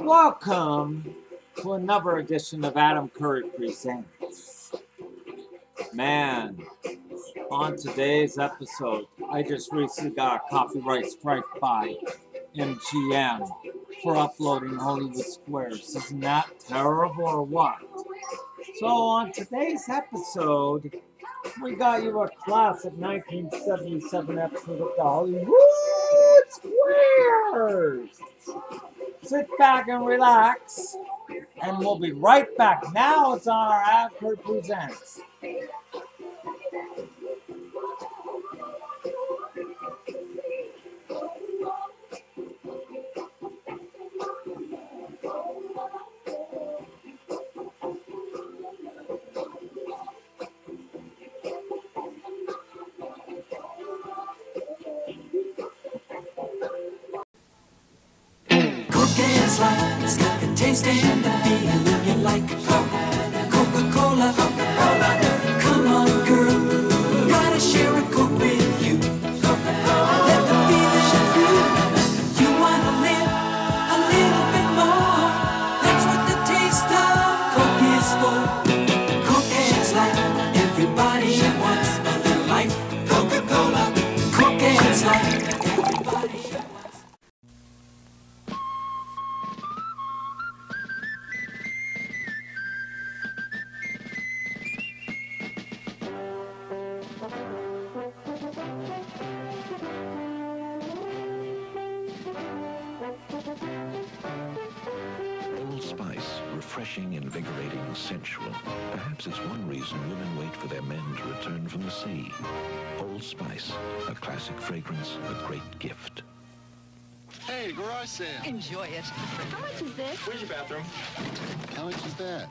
Welcome to another edition of Adam Curry Presents. Man, on today's episode, I just recently got a copyright strike by MGM for uploading Hollywood Squares. Isn't that terrible or what? So on today's episode, we got you a classic 1977 episode of the Hollywood Squares. Sit back and relax, and we'll be right back. Now it's on our Adam Curry Presents. It's like it's got the taste and the feeling you like. Coca-Cola, come on, girl, gotta share a Coke with you. Let the feeling through. You wanna live a little bit more. That's what the taste of Coke is for. Coke is like everybody wants a little life. Coca-Cola, Coke is like everybody wants. Old Spice, refreshing, invigorating, sensual. Perhaps it's one reason women wait for their men to return from the sea. Old Spice, a classic fragrance, a great gift. Hey, garage sale. Enjoy it. How much is this? Where's your bathroom? How much is that?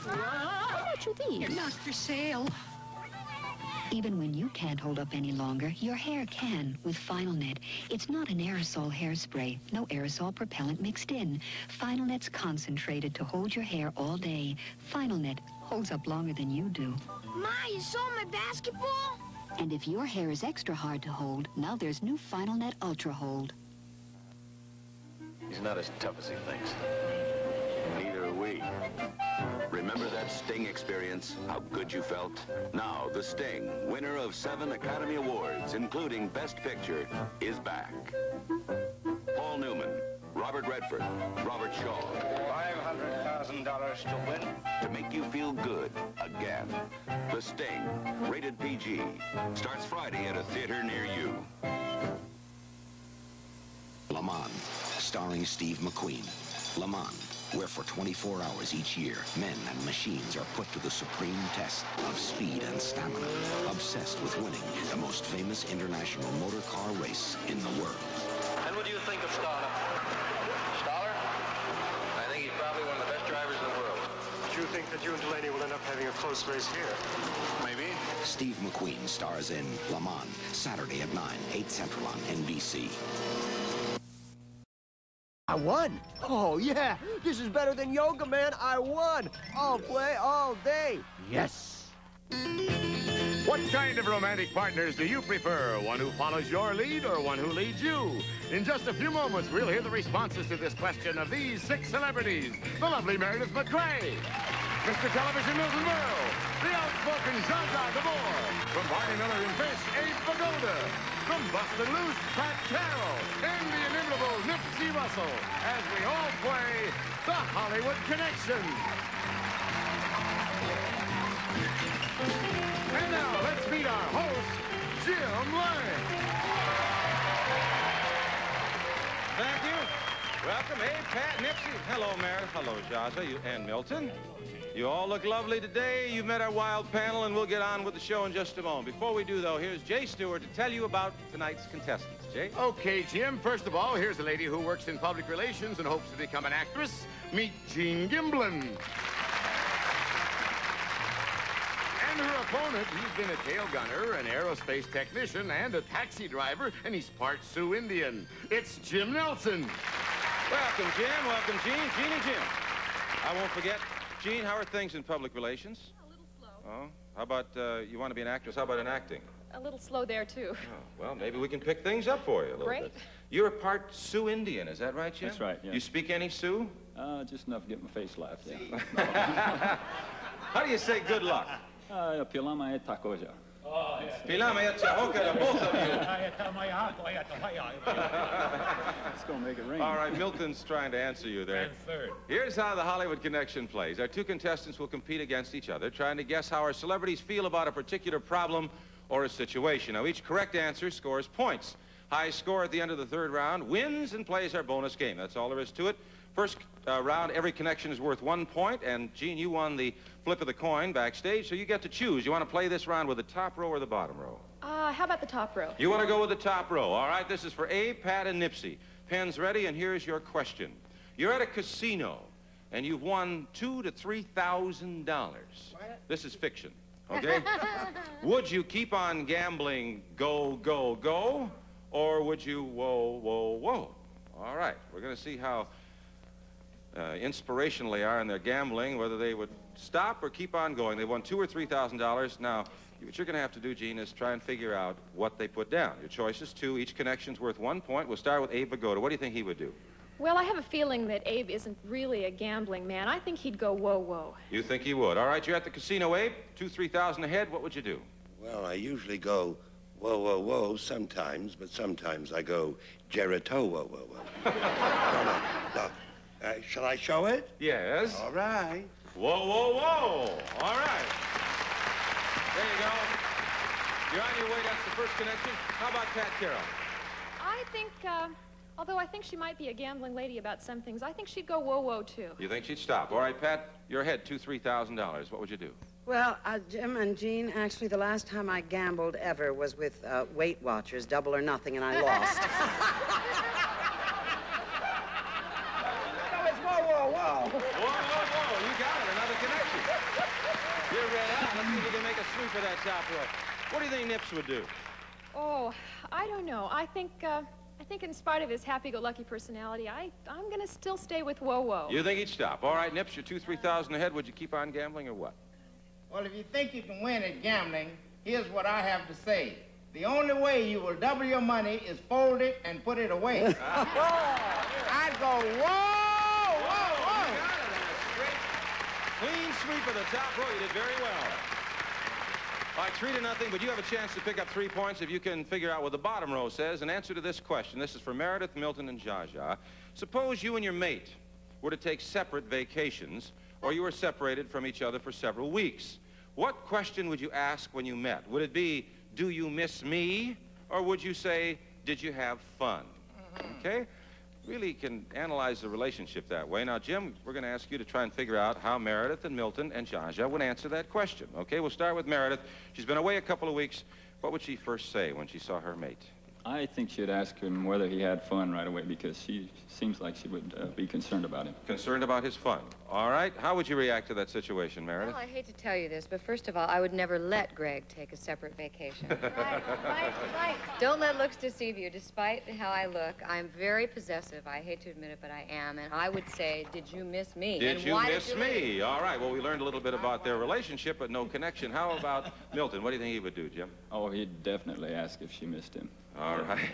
How much are these? You're not for sale. Even when you can't hold up any longer, your hair can with FinalNet. It's not an aerosol hairspray. No aerosol propellant mixed in. FinalNet's concentrated to hold your hair all day. FinalNet holds up longer than you do. Ma, you saw my basketball? And if your hair is extra hard to hold, now there's new FinalNet Ultra Hold. He's not as tough as he thinks. Neither are we. Remember that Sting experience? How good you felt? Now, The Sting, winner of 7 Academy Awards, including Best Picture, is back. Paul Newman, Robert Redford, Robert Shaw. $500,000 to win. To make you feel good again. The Sting, rated PG, starts Friday at a theater near you. Le Mans, starring Steve McQueen. Le Mans, where for 24 hours each year, men and machines are put to the supreme test of speed and stamina, obsessed with winning the most famous international motor car race in the world. And what do you think of Stoller? Stoller? I think he's probably one of the best drivers in the world. Do you think that you and Delaney will end up having a close race here? Maybe. Steve McQueen stars in Le Mans, Saturday at 9, 8 Central on NBC. I won. Oh, yeah. This is better than yoga, man. I won. I'll play all day. Yes. What kind of romantic partners do you prefer? One who follows your lead or one who leads you? In just a few moments, we'll hear the responses to this question of these 6 celebrities. The lovely Meredith McRae, Mr. Television Milton Berle, the outspoken Zsa Gabor, from Barney Miller and Fish, Abe Vigoda, from Bustin' Loose, Pat Carroll, and the inimitable Nipsey Russell, as we all play The Hollywood Connection. And now, let's meet our host, Jim Lang. Thank you. Welcome. Hey, Pat, Nipsey. Hello, Meredith. Hello, Zsa, and Milton. You all look lovely today. You've met our wild panel, and we'll get on with the show in just a moment. Before we do, though, here's Jay Stewart to tell you about tonight's contestants. Jay? Okay, Jim. First of all, here's a lady who works in public relations and hopes to become an actress. Meet Gene Gimblin. And her opponent, he's been a tail gunner, an aerospace technician, and a taxi driver, and he's part Sioux Indian. It's Jim Nelson. Welcome, Jim. Welcome, Gene. Gene and Jim. I won't forget. Gene, how are things in public relations? A little slow. Oh, how about, you want to be an actress? How about in acting? a little slow there, too. Oh, well, maybe we can pick things up for you a little Great. bit. You're a part Sioux Indian, is that right, Jim? That's right, yeah. You speak any Sioux? Just enough to get my face laughed, yeah. How do you say good luck? Pilama e takoja. Pilama e takoja, both of you. It's going to make it rain. All right, Milton's trying to answer you there. And third. Here's how the Hollywood Connection plays. Our two contestants will compete against each other, trying to guess how our celebrities feel about a particular problem or a situation. Now, each correct answer scores points. High score at the end of the third round wins and plays our bonus game. That's all there is to it. First round, every connection is worth 1 point, and Gene, you won the flip of the coin backstage, so you get to choose. You want to play this round with the top row or the bottom row? How about the top row? You want to go with the top row. All right, this is for Abe, Pat, and Nipsey. Pens ready, and here's your question. You're at a casino, and you've won $2,000 to $3,000. This is fiction, okay? Would you keep on gambling, go, go, go, or would you whoa, whoa, whoa? All right, we're going to see how inspirational they are in their gambling, whether they would stop or keep on going. They won $2,000 or $3,000. Now, what you're going to have to do, Gene, is try and figure out what they put down. Your choice is 2. Each connection's worth 1 point. We'll start with Abe Vigoda. What do you think he would do? Well, I have a feeling that Abe isn't really a gambling man. I think he'd go whoa, whoa. You think he would. All right, you're at the casino, Abe. 2,000, 3,000 ahead. What would you do? Well, I usually go whoa, whoa, whoa sometimes, but sometimes I go Jericho, whoa, whoa, whoa. No. Shall I show it? Yes. All right. Whoa, whoa, whoa. All right. There you go. You're on your way. That's the first connection. How about Pat Carroll? I think, although I think she might be a gambling lady about some things, I think she'd go whoa, whoa, too. You think she'd stop? All right, Pat, you're ahead, $2,000, $3,000. What would you do? Well, Jim and Gene, actually, the last time I gambled ever was with Weight Watchers, Double or Nothing, and I lost. Whoa, whoa. Whoa, whoa, whoa. You got it. Another connection. You're red out. Let's see if you can make a sweep of that top row. What do you think Nips would do? Oh, I don't know. I think in spite of his happy-go-lucky personality, I'm going to still stay with whoa, whoa. You think he'd stop? All right, Nips, you're 2,000, 3,000 ahead. Would you keep on gambling or what? Well, if you think you can win at gambling, here's what I have to say. The only way you will double your money is fold it and put it away. I'd go, whoa! Clean sweep of the top row. You did very well. All right, 3-0, but you have a chance to pick up 3 points if you can figure out what the bottom row says. An answer to this question. This is for Meredith, Milton, and Zsa Zsa. Suppose you and your mate were to take separate vacations, or you were separated from each other for several weeks. What question would you ask when you met? Would it be, do you miss me? Or would you say, did you have fun? Okay? Really can analyze the relationship that way. Now, Jim, we're going to ask you to try and figure out how Meredith and Milton and Zsa Zsa would answer that question. Okay, we'll start with Meredith. She's been away a couple of weeks. What would she first say when she saw her mate? I think she'd ask him whether he had fun right away, because she seems like she would be concerned about him. Concerned about his fun. All right. How would you react to that situation, Meredith? Well, I hate to tell you this, but first of all, I would never let Greg take a separate vacation. Right. Don't let looks deceive you. Despite how I look, I'm very possessive. I hate to admit it, but I am. And I would say, did you miss me? Did you miss me? All right. Well, we learned a little bit about their relationship, but no connection. How about Milton? What do you think he would do, Jim? Oh, he'd definitely ask if she missed him. All right.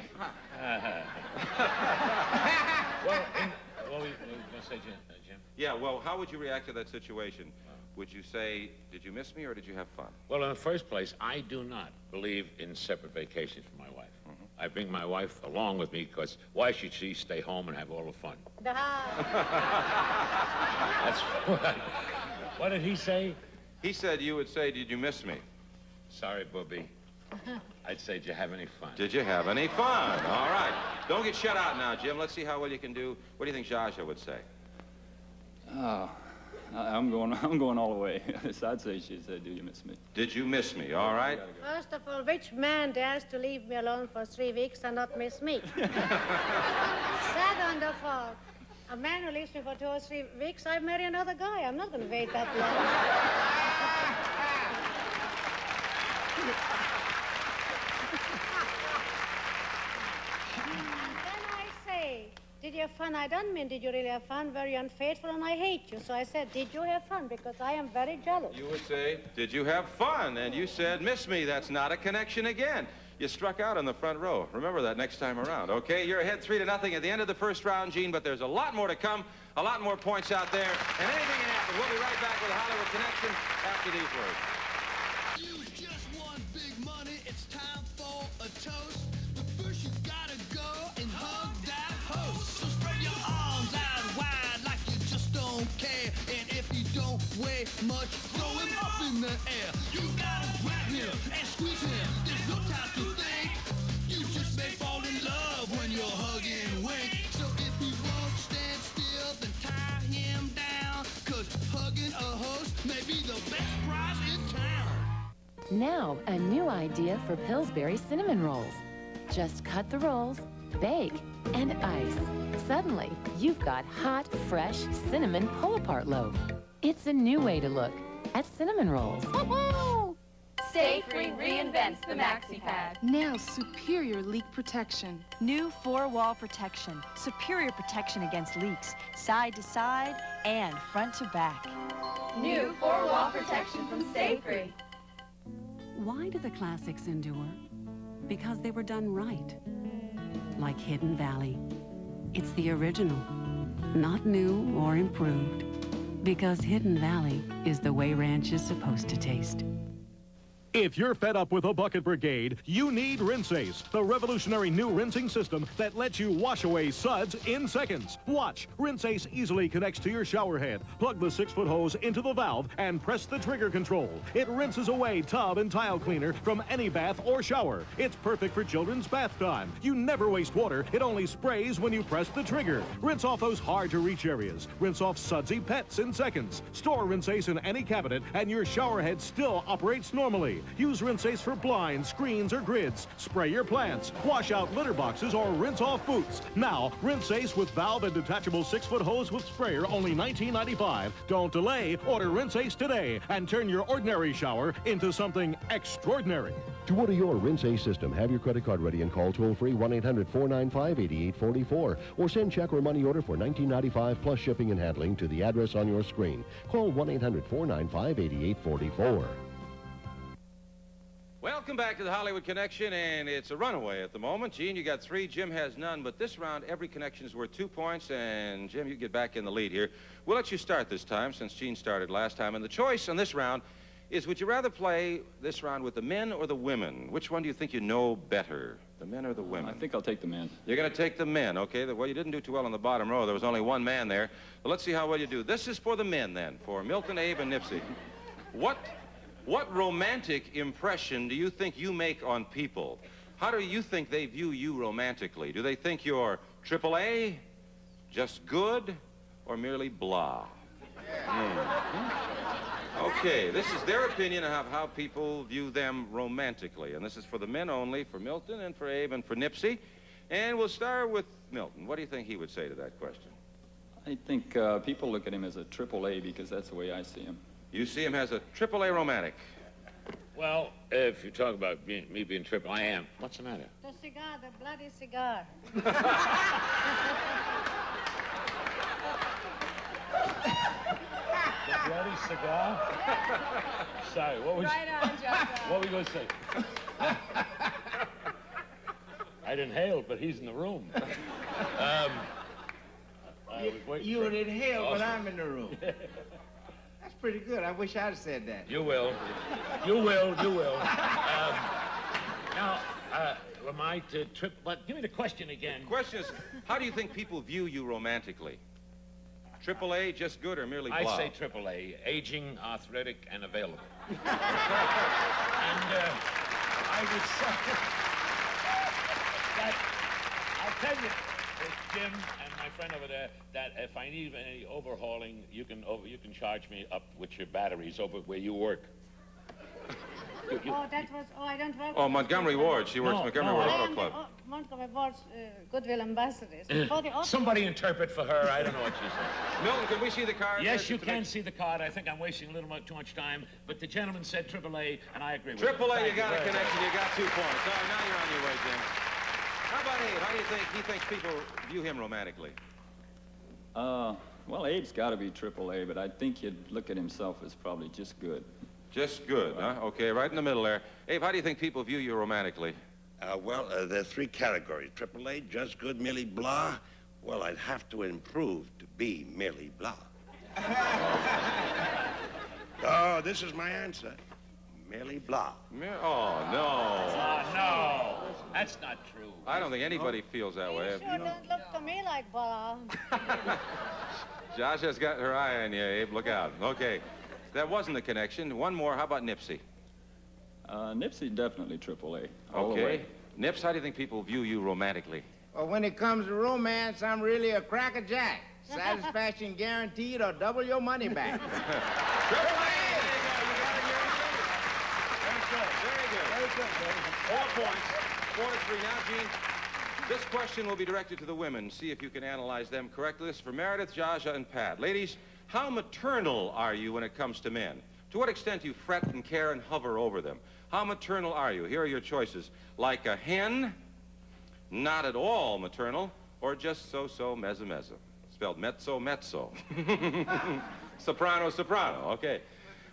What were you going to say, Jim? Yeah, well, how would you react to that situation? Would you say, did you miss me or did you have fun? Well, in the first place, I do not believe in separate vacations for my wife. I bring my wife along with me because why should she stay home and have all the fun? That's what did he say? He said you would say, did you miss me? Sorry, Bobby. I'd say, did you have any fun? Did you have any fun? All right. Don't get shut out now, Jim. Let's see how well you can do. What do you think Zsa Zsa would say? Oh, I'm going all the way. I'd say she'd say, do you miss me? Did you miss me? All right. First of all, which man dares to leave me alone for 3 weeks and not miss me? Second of all, a man who leaves me for 2 or 3 weeks, I marry another guy. I'm not going to wait that long. Then I say, did did you have fun? I don't mean did you really have fun? Very unfaithful, and I hate you. So I said, did you have fun? Because I am very jealous. You would say, did you have fun? And you said, miss me, that's not a connection again. You struck out in the front row. Remember that next time around, okay? You're ahead 3-0 at the end of the first round, Gene, but there's a lot more to come, a lot more points out there, and anything can happen. We'll be right back with the Hollywood Connection after these words. It's time for a toast, but first you gotta go and hug that host. So spread your arms out wide like you just don't care, and if you don't weigh much, throw him up in the air. You gotta grab him and squeeze him. There's no time to think. You just may fall in love when you're hugging Wink. So if he won't stand still, then tie him down, 'cause hugging a host may be the best prize in town. Now, a new idea for Pillsbury cinnamon rolls. Just cut the rolls, bake, and ice. Suddenly, you've got hot, fresh cinnamon pull-apart loaf. It's a new way to look at cinnamon rolls. Stay Free reinvents the MaxiPad. Now superior leak protection. New 4-wall protection. Superior protection against leaks, side to side and front to back. New 4-wall protection from Stay Free. Why do the classics endure? Because they were done right. Like Hidden Valley. It's the original, not new or improved. Because Hidden Valley is the way ranch is supposed to taste. If you're fed up with a bucket brigade, you need Rinse-Ace, the revolutionary new rinsing system that lets you wash away suds in seconds. Watch. Rinse-Ace easily connects to your shower head. Plug the 6-foot hose into the valve and press the trigger control. It rinses away tub and tile cleaner from any bath or shower. It's perfect for children's bath time. You never waste water. It only sprays when you press the trigger. Rinse off those hard-to-reach areas. Rinse off sudsy pets in seconds. Store Rinse-Ace in any cabinet and your shower head still operates normally. Use Rinse-Ace for blinds, screens, or grids. Spray your plants. Wash out litter boxes or rinse off boots. Now, Rinse-Ace with valve and detachable 6-foot hose with sprayer, only $19.95. Don't delay. Order Rinse-Ace today and turn your ordinary shower into something extraordinary. To order your Rinse-Ace system, have your credit card ready and call toll-free 1-800-495-8844 or send check or money order for $19.95 plus shipping and handling to the address on your screen. Call 1-800-495-8844. Welcome back to the Hollywood Connection, and it's a runaway at the moment. Gene, you got 3, Jim has none, but this round, every connection is worth 2 points, and Jim, you get back in the lead here. We'll let you start this time, since Gene started last time, and the choice on this round is, would you rather play this round with the men or the women? Which one do you think you know better, the men or the women? I think I'll take the men. You're going to take the men, okay? Well, you didn't do too well on the bottom row. There was only one man there. But let's see how well you do. This is for the men, then, for Milton, Abe, and Nipsey. What romantic impression do you think you make on people? How do you think they view you romantically? Do they think you're AAA, just good, or merely blah? Okay, this is their opinion of how people view them romantically. And this is for the men only, for Milton and for Abe and for Nipsey. And we'll start with Milton. What do you think he would say to that question? I think people look at him as a AAA because that's the way I see him. You see him as a AAA romantic. Well, if you talk about me being triple, I am. What's the matter? The cigar, the bloody cigar. The bloody cigar? Sorry, what was... Right on, Jojo. What were we going to say? I'd inhaled, but he's in the room. You would inhale when I'm in the room. That's pretty good. I wish I'd have said that. You will. You will. You will. Now, am I to trip? But give me the question again. The question is, how do you think people view you romantically? AAA, just good, or merely blah? I say AAA, aging, arthritic, and available. And I would say that, I'll tell you, Jim and my friend over there, that if I need any overhauling, you can charge me up with your batteries over where you work. Oh, that was, I don't work. Oh, Montgomery Ward. She works Montgomery Ward Auto Club. Montgomery Ward's Goodwill ambassadors. Somebody interpret for her. I don't know what she said. Milton, can we see the card? Yes, you can see the card. I think I'm wasting a little too much time, but the gentleman said AAA, and I agree with AAA, him. you got a connection. You got 2 points. All right, now you're on your way, Jim. How about Abe? How do you think he thinks people view him romantically? Well, Abe's got to be AAA, but I think you'd look at himself as probably just good. Just good, huh? Okay, right in the middle there. Abe, how do you think people view you romantically? Well, there are three categories. AAA, just good, merely blah. Well, I'd have to improve to be merely blah. Oh, this is my answer. Merely blah. Oh, no. Oh, no. That's not true. I don't think anybody feels that way. You sure don't look to me like blah. Josh has got her eye on you, Abe. Look out. Okay. That wasn't the connection. One more. How about Nipsey? Nipsey definitely AAA. All the Okay. way. Nips, how do you think people view you romantically? Well, when it comes to romance, I'm really a crackerjack. Satisfaction guaranteed or double your money back. Very good. 4 points. 4-3. Now, Gene, this question will be directed to the women. See if you can analyze them correctly. This is for Meredith, Jaja, and Pat. Ladies, how maternal are you when it comes to men? To what extent do you fret and care and hover over them? How maternal are you? Here are your choices. Like a hen, not at all maternal, or just so-so mezzo-mezzo. Spelled mezzo-mezzo. Soprano-soprano. Okay.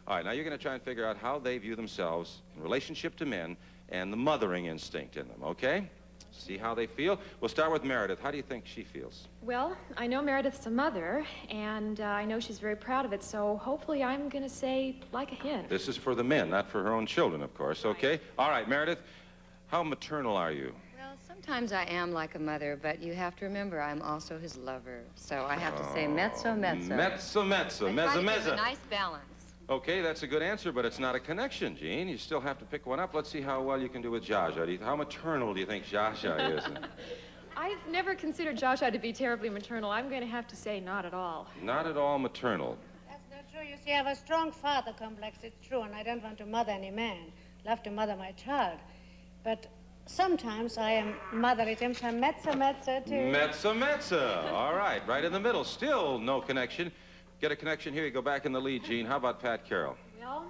All right, now you're going to try and figure out how they view themselves in relationship to men and the mothering instinct in them, okay? See how they feel. We'll start with Meredith. How do you think she feels? Well, I know Meredith's a mother, and I know she's very proud of it, so hopefully I'm going to say like a hen. This is for the men, not for her own children, of course, okay? All right, Meredith, how maternal are you? Well, sometimes I am like a mother, but you have to remember I'm also his lover. So I have to say mezzo-mezzo. Mezzo-mezzo, Give mezzo-mezzo. a nice balance. Okay, that's a good answer, but it's not a connection, Gene. You still have to pick one up. Let's see how well you can do with Jaja. How maternal do you think Jaja is? I've never considered Joshua to be terribly maternal. I'm going to have to say not at all. Not at all maternal. That's not true. You see, I have a strong father complex. It's true, and I don't want to mother any man. Love to mother my child. But sometimes I am mother him from mezzo-mezzo too. Mezzo-mezzo. All right, right in the middle. Still no connection. Get a connection here. You go back in the lead, Gene. How about Pat Carroll? Well,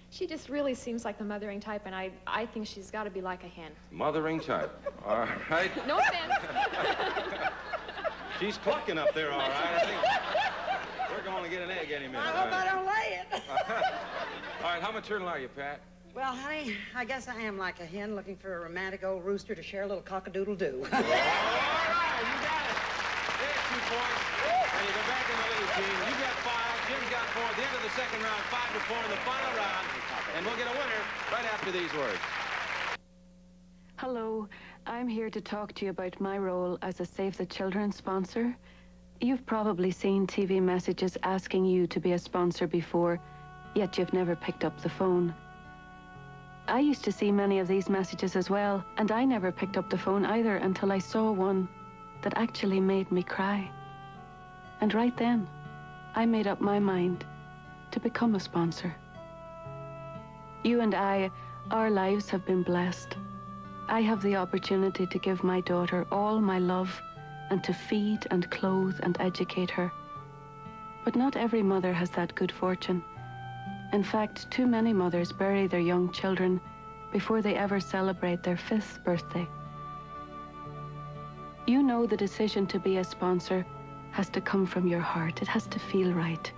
she just really seems like the mothering type, and I think she's got to be like a hen. Mothering type. All right. No offense. She's clucking up there, all right. I think we're going to get an egg any minute. I hope I don't lay it. All right, how maternal are you, Pat? Well, honey, I guess I am like a hen looking for a romantic old rooster to share a little cock-a-doodle-doo. All right, you got it. There's 2 points. And you go back in the lead, Gene. You got 5, Jim's got 4. At the end of the second round, 5-4 in the final round. And we'll get a winner right after these words. Hello, I'm here to talk to you about my role as a Save the Children sponsor. You've probably seen TV messages asking you to be a sponsor before, yet you've never picked up the phone. I used to see many of these messages as well, and I never picked up the phone either until I saw one that actually made me cry. And right then, I made up my mind to become a sponsor. You and I, our lives have been blessed. I have the opportunity to give my daughter all my love and to feed and clothe and educate her. But not every mother has that good fortune. In fact, too many mothers bury their young children before they ever celebrate their 5th birthday. You know the decision to be a sponsor has to come from your heart. It has to feel right.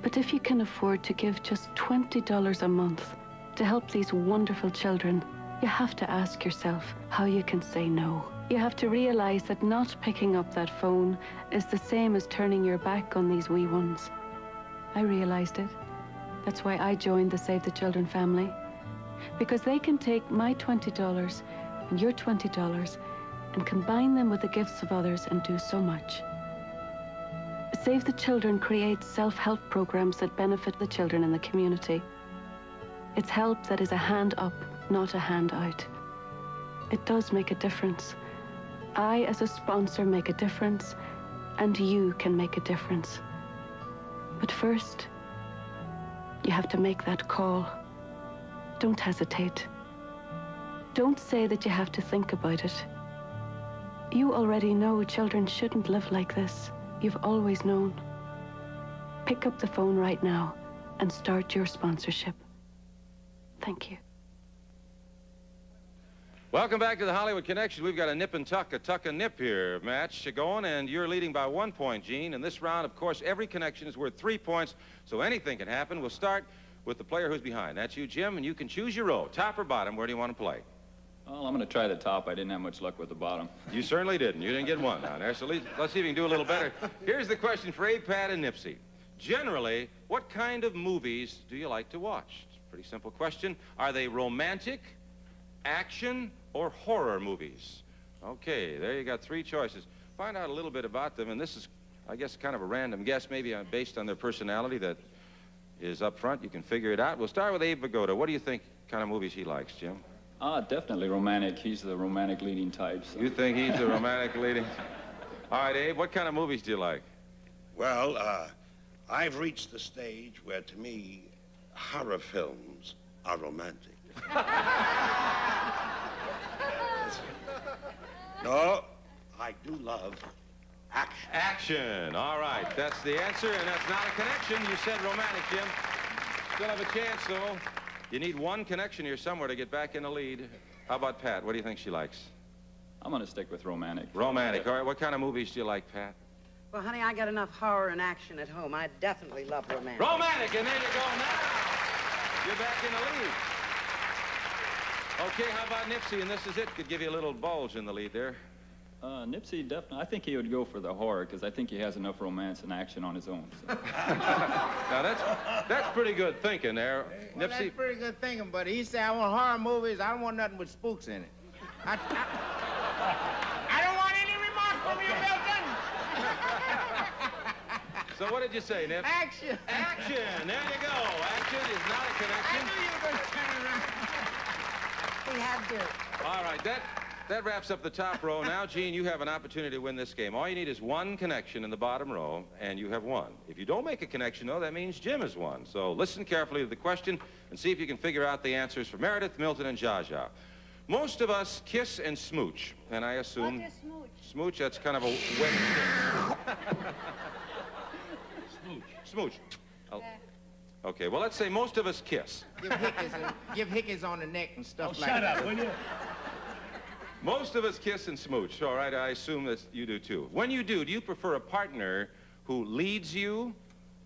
But if you can afford to give just $20 a month to help these wonderful children, you have to ask yourself how you can say no. You have to realize that not picking up that phone is the same as turning your back on these wee ones. I realized it. That's why I joined the Save the Children family. Because they can take my $20 and your $20 and combine them with the gifts of others and do so much. Save the Children creates self-help programs that benefit the children in the community. It's help that is a hand up, not a hand out. It does make a difference. I, as a sponsor, make a difference, and you can make a difference. But first, you have to make that call. Don't hesitate. Don't say that you have to think about it. You already know children shouldn't live like this. You've always known. Pick up the phone right now and start your sponsorship. Thank you. Welcome back to the Hollywood Connection. We've got a nip and tuck, a tuck and nip here match going, and you're leading by 1 point, Gene. In this round, of course, every connection is worth 3 points, so anything can happen. We'll start with the player who's behind. That's you, Jim, and you can choose your row, top or bottom. Where do you want to play? Well, I'm going to try the top. I didn't have much luck with the bottom. You certainly didn't. You didn't get one down there, so let's see if you can do a little better. Here's the question for Abe, Pat, and Nipsey. Generally, what kind of movies do you like to watch? It's a pretty simple question. Are they romantic, action, or horror movies? Okay, there you got 3 choices. Find out a little bit about them, and this is, I guess, kind of a random guess, maybe based on their personality that is up front. You can figure it out. We'll start with Abe Vigoda. What do you think kind of movies he likes, Jim? Definitely romantic. He's the romantic leading type. So. You think he's the romantic leading? All right, Abe, what kind of movies do you like? Well, I've reached the stage where, to me, horror films are romantic. No, I do love action. Action. All right, that's the answer, and that's not a connection. You said romantic, Jim. Still have a chance, though. You need 1 connection here somewhere to get back in the lead. How about Pat? What do you think she likes? I'm going to stick with romantic. Romantic. All right, what kind of movies do you like, Pat? Well, honey, I got enough horror and action at home. I definitely love romantic. Romantic, and there you go now. You're back in the lead. Okay, how about Nipsey? And this is it. Could give you a little bulge in the lead there. Nipsey, definitely. I think he would go for the horror because I think he has enough romance and action on his own. So. Now, that's pretty good thinking there. Well, Nipsey. that's pretty good thinking, but he said, I want horror movies. I don't want nothing with spooks in it. I don't want any remarks from you, Milton. So what did you say, Nip? Action. Action. There you go. Action is not a connection. I knew you were going to turn around. We had to. All right, that wraps up the top row. Now, Gene, you have an opportunity to win this game. All you need is 1 connection in the bottom row, and you have won. If you don't make a connection, though, that means Jim has won. So listen carefully to the question and see if you can figure out the answers for Meredith, Milton, and Zsa Zsa. Most of us kiss and smooch, and I assume... What is smooch? Smooch, that's kind of a wet... Smooch. Oh. Okay, well, let's say most of us kiss. Give hickeys on the neck and stuff like Shut that. up, will you? Most of us kiss and smooch. All right, I assume that you do, too. When you do you prefer a partner who leads you,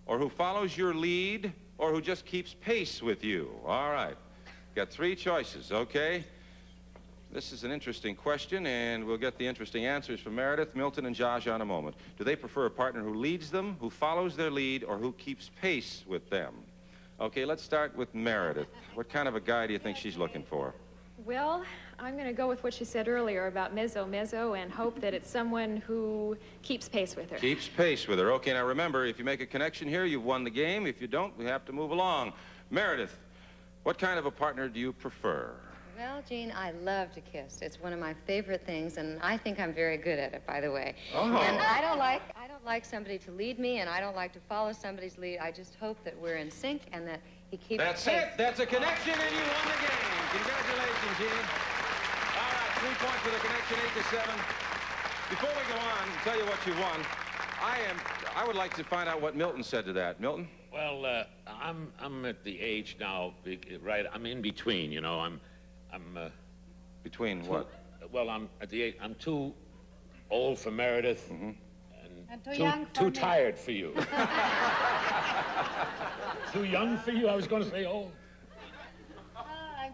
or who follows your lead, or who just keeps pace with you? All right. Got 3 choices, okay? This is an interesting question, and we'll get the interesting answers from Meredith, Milton, and Zsa Zsa in a moment. Do they prefer a partner who leads them, who follows their lead, or who keeps pace with them? Okay, let's start with Meredith. What kind of a guy do you think she's looking for? Well, I'm going to go with what she said earlier about mezzo and hope that it's someone who keeps pace with her. Keeps pace with her. Okay, now remember, if you make a connection here, you've won the game. If you don't, we have to move along. Meredith, what kind of a partner do you prefer? Well, Gene, I love to kiss. It's one of my favorite things, and I think I'm very good at it, by the way. Oh. And I don't like somebody to lead me, and I don't like to follow somebody's lead. I just hope that we're in sync and that he keeps That's pace. it. That's a connection, and you won the game. Congratulations, Gene. All right, 3 points for the connection, 8-7. Before we go on and tell you what you won, I would like to find out what Milton said to that. Milton? Well, I'm at the age now, right? I'm in between, you know. I'm between what? Well, I'm at the age. I'm too old for Meredith, And too young for too me. tired for you. Too young for you? I was going to say old. I'm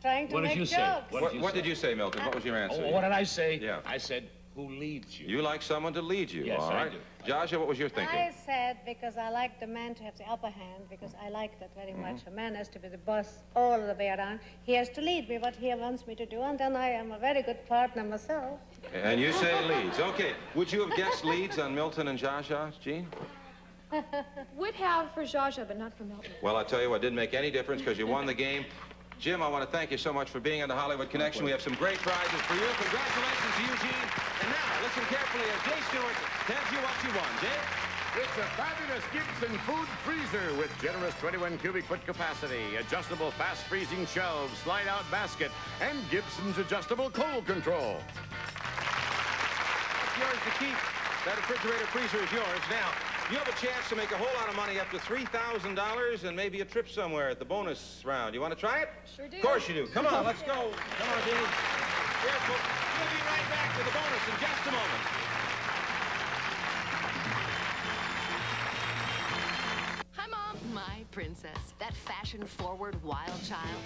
trying to What did make you say? jokes. What did you say, Milton? What was your answer? Oh, what did I say? Yeah. I said, who leads you? You like someone to lead you, Yes, all I right? do. Zsa Zsa, what was your thinking? I said because I like the man to have the upper hand, because I like that very much. A man has to be the boss all the way around. He has to lead me what he wants me to do, and then I am a very good partner myself. And you say leads. Okay. Would you have guessed leads on Milton and Zsa Zsa, Gene? Would have for Zsa Zsa, but not for Milton. Well, I tell you what, didn't make any difference because you won the game. Jim, I want to thank you so much for being on the Hollywood Connection. We have some great prizes for you. Congratulations to you, Gene. And now, listen carefully as Jay Stewart tells you what you won. Jay? It's a fabulous Gibson food freezer with generous 21 cubic foot capacity, adjustable fast freezing shelves, slide out basket, and Gibson's adjustable cold control. That's yours to keep. That refrigerator freezer is yours. Now, you have a chance to make a whole lot of money, up to $3,000, and maybe a trip somewhere at the bonus round. You want to try it? Sure do. Of course you do. Come on, let's go. Come on, Jeannie. Yes, we'll be right back with the bonus in just a moment. Hi, Mom. My princess. That fashion-forward wild child.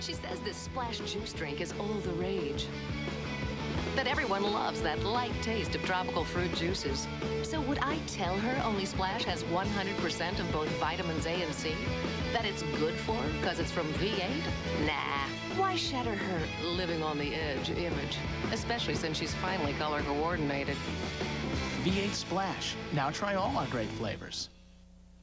She says this Splash juice drink is all the rage. That everyone loves that light taste of tropical fruit juices. So would I tell her only Splash has 100% of both vitamins A and C? That it's good for her because it's from V8? Nah. Why shatter her living on the edge image? Especially since she's finally color coordinated. V8 Splash. Now try all our great flavors.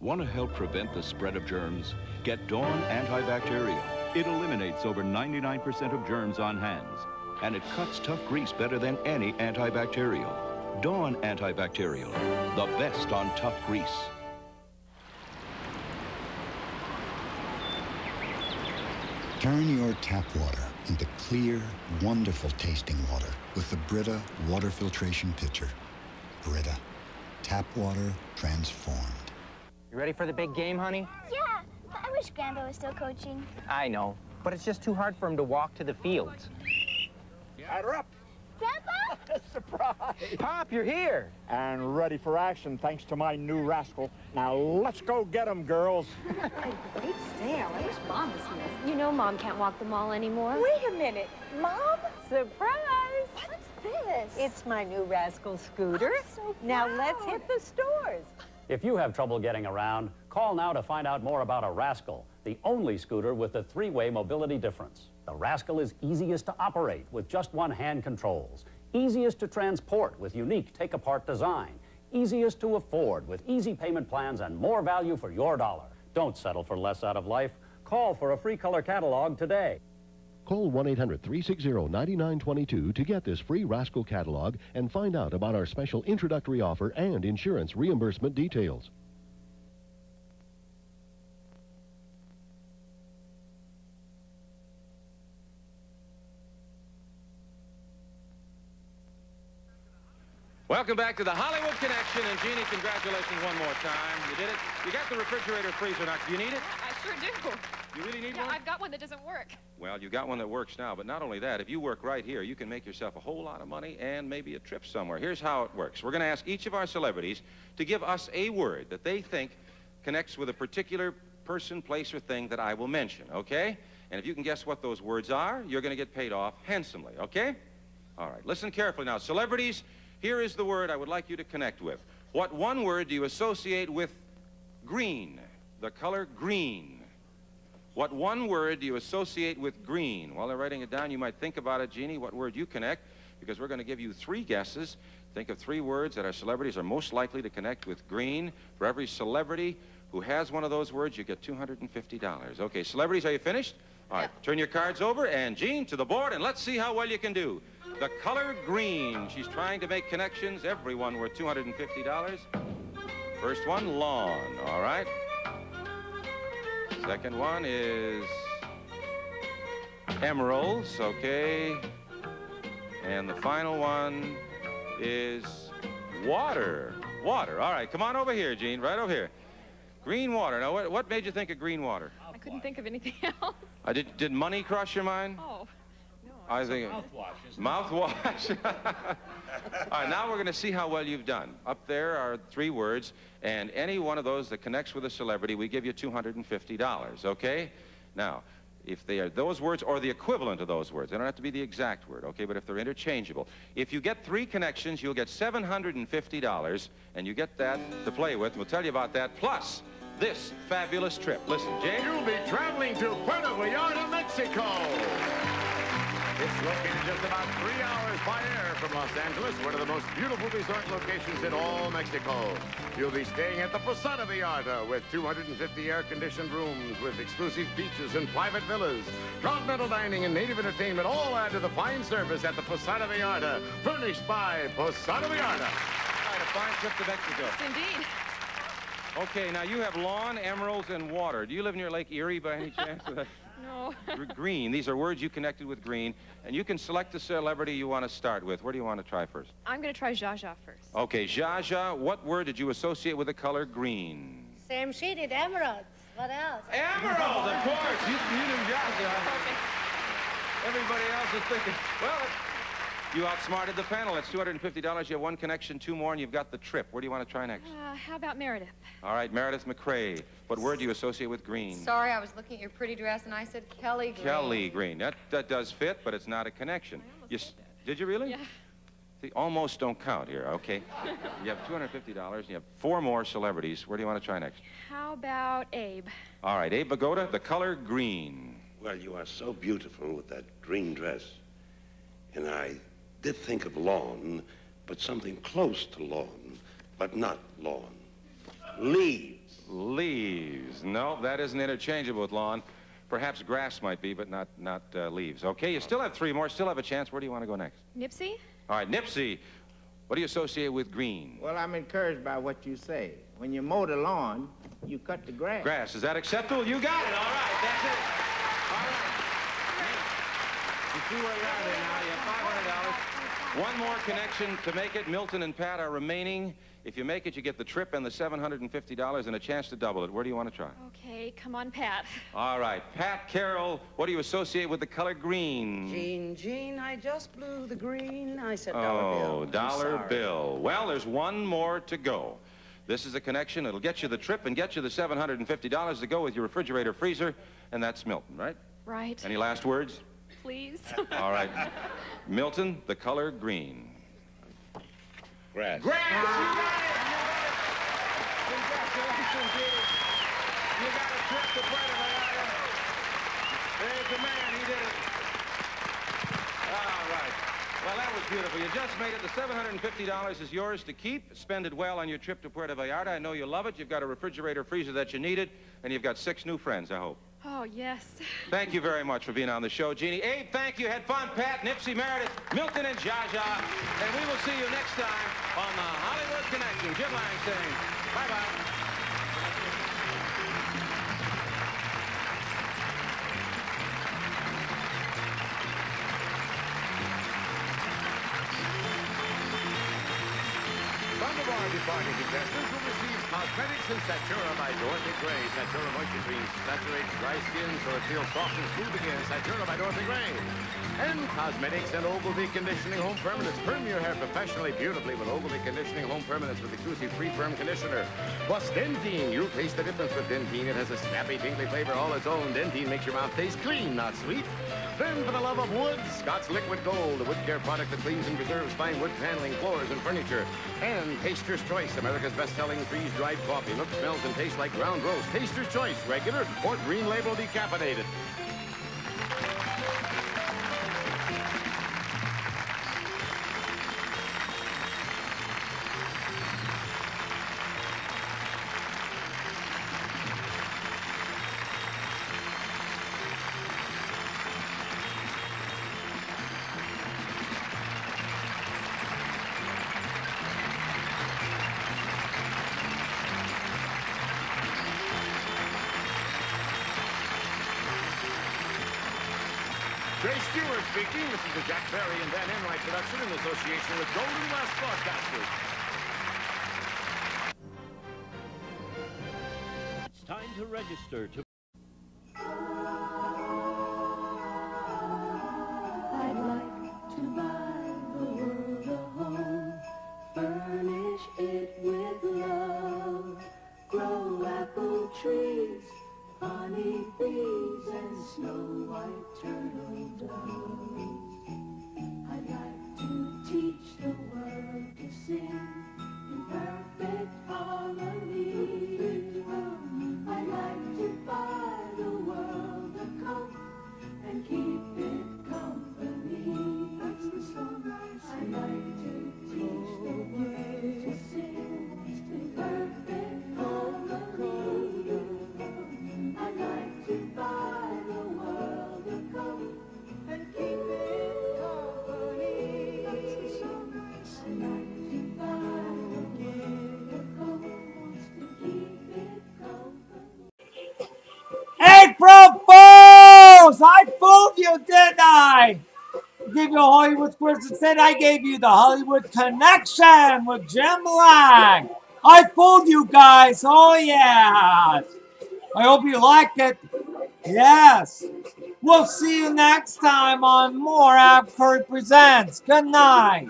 Want to help prevent the spread of germs? Get Dawn Antibacterial. It eliminates over 99% of germs on hands. And it cuts tough grease better than any antibacterial. Dawn Antibacterial, the best on tough grease. Turn your tap water into clear, wonderful tasting water with the Brita water filtration pitcher. Brita, tap water transformed. You ready for the big game, honey? Yeah, I wish Grandpa was still coaching. I know, but it's just too hard for him to walk to the fields. Add her up. Grandpa? Surprise! Pop, you're here. And ready for action thanks to my new rascal. Now let's go get him, girls. Great sale. I wish Mom was here. You know Mom can't walk the mall anymore. Wait a minute. Mom? Surprise! What's this? It's my new Rascal scooter. So now let's hit the stores. If you have trouble getting around, call now to find out more about a Rascal, the only scooter with the three-way mobility difference. The Rascal is easiest to operate with just one hand controls, easiest to transport with unique take-apart design, easiest to afford with easy payment plans and more value for your dollar. Don't settle for less out of life. Call for a free color catalog today. Call 1-800-360-9922 to get this free Rascal catalog and find out about our special introductory offer and insurance reimbursement details. Welcome back to the Hollywood Connection, and Jeannie, congratulations one more time. You did it. You got the refrigerator freezer now. Do you need it? I sure do. You really need Yeah, one? I've got one that doesn't work. Well, you got one that works now, but not only that, if you work right here, you can make yourself a whole lot of money and maybe a trip somewhere. Here's how it works. We're going to ask each of our celebrities to give us a word that they think connects with a particular person, place, or thing that I will mention, okay? And if you can guess what those words are, you're going to get paid off handsomely, okay? All right, listen carefully now. Celebrities, here is the word I would like you to connect with. What one word do you associate with green, the color green? What one word do you associate with green? While they're writing it down, you might think about it, Jeannie, what word you connect, because we're going to give you 3 guesses. Think of 3 words that our celebrities are most likely to connect with green. For every celebrity who has one of those words, you get $250. Okay, celebrities, are you finished? All right, turn your cards over, and Jean, to the board, and let's see how well you can do. The color green. She's trying to make connections. Everyone worth $250. First one, lawn. All right. Second one is emeralds. Okay. And the final one is water. Water. All right. Come on over here, Jean. Right over here. Green water. Now, what made you think of green water? I couldn't think of anything else. Did money cross your mind? Oh. I think mouthwash. Mouthwash. All right, now we're going to see how well you've done. Up there are 3 words, and any one of those that connects with a celebrity, we give you $250, okay? Now, if they are those words or the equivalent of those words, they don't have to be the exact word, okay, but if they're interchangeable. If you get 3 connections, you'll get $750, and you get that to play with. We'll tell you about that, plus this fabulous trip. Listen, Jane. You'll be traveling to Puerto Vallarta, Mexico. It's located just about 3 hours by air from Los Angeles, one of the most beautiful resort locations in all Mexico. You'll be staying at the Posada Vallarta with 250 air-conditioned rooms with exclusive beaches and private villas. Continental dining and native entertainment all add to the fine service at the Posada Vallarta, furnished by Posada Vallarta. All right, a fine trip to Mexico. Yes, indeed. Okay, now you have lawn, emeralds, and water. Do you live near Lake Erie by any chance? No. Green. These are words you connected with green. And you can select the celebrity you want to start with. Where do you want to try first? I'm going to try Zsa Zsa first. Okay, Zsa Zsa, what word did you associate with the color green? Same she did, emeralds. What else? Emeralds, of course. You knew Zsa Zsa. Everybody else is thinking, well, you outsmarted the panel. That's $250. You have one connection, two more, and you've got the trip. Where do you want to try next? How about Meredith? All right, Meredith McRae. What word do you associate with green? Sorry, I was looking at your pretty dress, and I said Kelly Green. Kelly Green. That does fit, but it's not a connection. Did you really? Yeah. See, almost don't count here, okay? You have $250. You have four more celebrities. Where do you want to try next? How about Abe? All right, Abe Vigoda, the color green. Well, you are so beautiful with that green dress. And I did think of lawn, but something close to lawn, but not lawn. Leaves. Leaves. No, that isn't interchangeable with lawn. Perhaps grass might be, but not leaves. Okay, you still have three more, still have a chance. Where do you want to go next? Nipsey? All right, Nipsey. What do you associate with green? Well, I'm encouraged by what you say. When you mow the lawn, you cut the grass. Grass. Is that acceptable? You got it. All right, that's it. All right. You see where you're at there now. You have $500. One more connection to make it. Milton and Pat are remaining. If you make it, you get the trip and the $750 and a chance to double it. Where do you want to try? Okay, come on, Pat. All right, Pat Carroll, what do you associate with the color green? Gene, I just blew the green. I said dollar bill. Oh, dollar bill. Well, there's one more to go. This is a connection. It'll get you the trip and get you the $750 to go with your refrigerator freezer, and that's Milton, right? Right. Any last words? Please. All right. Milton, the color green. Grass. Grass! You got it! Congratulations, Gene. You got a trip to Puerto Vallarta. There's the man. He did it. All right. Well, that was beautiful. You just made it. The $750 is yours to keep. Spend it well on your trip to Puerto Vallarta. I know you love it. You've got a refrigerator freezer that you needed, and you've got 6 new friends, I hope. Oh, yes. Thank you very much for being on the show, Jeannie. Abe, thank you. Had fun. Pat, Nipsey, Meredith, Milton, and Zsa Zsa. And we will see you next time on the Hollywood Connection. Jim Lang saying bye-bye. Departing contestants will receive Cosmetics and Satura by Dorothy Gray. Satura Moisture Cream saturates dry skin so it feels soft and smooth again. Satura by Dorothy Gray. And Cosmetics and Ogilvy Conditioning Home Permanents. Perm your hair professionally, beautifully with Ogilvy Conditioning Home Permanents with exclusive free perm conditioner. Plus Dentine. You'll taste the difference with Dentine. It has a snappy, tingly flavor all its own. Dentine makes your mouth taste clean, not sweet. Then, for the love of wood, Scott's Liquid Gold, a wood care product that cleans and preserves fine wood paneling, floors, and furniture. And Taster's Choice, America's best-selling freeze-dried coffee. Looks, smells, and tastes like ground roast. Taster's Choice, regular or green label decaffeinated. Jay Stewart speaking. This is a Jack Barry and Dan Enright production in association with Golden West Broadcasters. It's time to register to... I'd like to buy the world a home, furnish it with love, grow apple trees, honey bees, and snow white turtle doves. I'd like to teach the world to sing in perfect harmony. I'd like to buy the world a coat and keep it company. That's the song I sing. I'd like to teach the world to sing in perfect harmony. I'd like to buy the world a coat and keep it company. That's the song I sing. I'd like to buy the world a coat to keep it company. April Fools! I fooled you, didn't I? I gave you a Hollywood quiz. Instead, I gave you the Hollywood Connection with Jim Lang. I fooled you guys. Oh, yeah. I hope you liked it. Yes. We'll see you next time on more Ab Curry Presents. Good night.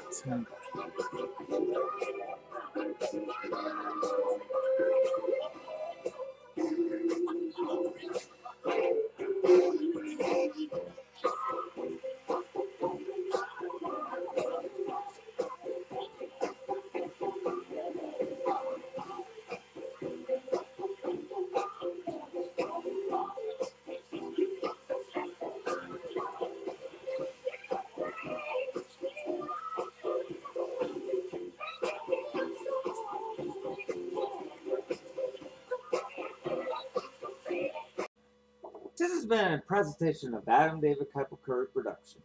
This has been a presentation of Adam David Keppel Curry Production.